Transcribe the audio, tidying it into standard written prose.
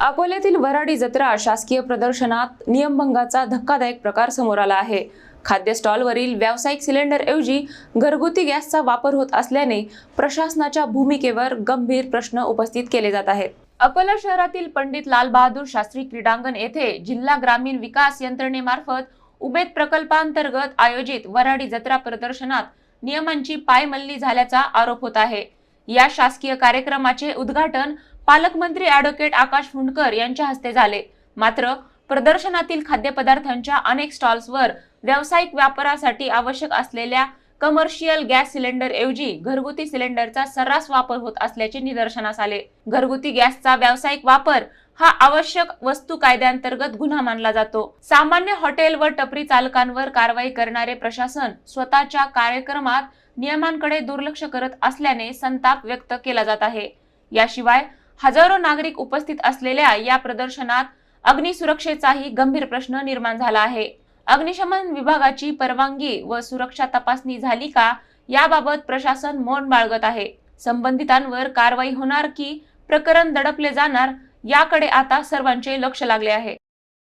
अकोल्यातील वऱ्हाडी जत्रा शासकीय प्रदर्शनात नियमभंगाचा धक्कादायक प्रकार समोर आला आहे। खाद्य स्टॉलवरील व्यावसायिक सिलेंडरऐवजी घरगुती गॅसचा वापर होत असल्याने प्रशासनाच्या भूमिकेवर गंभीर प्रश्न उपस्थित केले जात आहेत। अकोला शहरातील पंडित लाल बहादूर शास्त्री क्रीडांगण येथे जिल्हा ग्रामीण विकास यंत्रणेमार्फत उमेद प्रकल्पांतर्गत आयोजित वऱ्हाडी जत्रा प्रदर्शनात नियमांची पायमल्ली झाल्याचा आरोप होत आहे। या शासकीय कार्यक्रमाचे उद्घाटन पालकमंत्री ॲडव्होकेट आकाश फुंडकर यांच्या हस्ते झाले। मात्र प्रदर्शनातील खाद्यपदार्थांच्या अनेक स्टॉल्सवर व्यावसायिक वापरासाठी आवश्यक असलेल्या कमर्शियल गॅस सिलेंडर ऐवजी घरगुती सिलेंडरचा सर्रास वापर होत असल्याचे निदर्शनास आले। घरगुती गॅसचा व्यावसायिक वापर हा आवश्यक वस्तू कायद्याअंतर्गत गुन्हा मानला जातो। सामान्य हॉटेल व टपरी चालकांवर कारवाई करणारे प्रशासन स्वतःच्या कार्यक्रमात नियमांकडे दुर्लक्ष करत असल्याने संताप व्यक्त केला जात आहे। याशिवाय हजारो नागरिक उपस्थित असलेल्या या प्रदर्शनात अग्निसुरक्षेचाही गंभीर प्रश्न निर्माण झाला आहे। अग्निशमन विभागाची परवानगी व सुरक्षा तपासणी झाली का याबाबत प्रशासन मौन बाळगत आहे। संबंधितांवर कारवाई होणार की प्रकरण दडपले जाणार याकडे आता सर्वांचे लक्ष लागले आहे।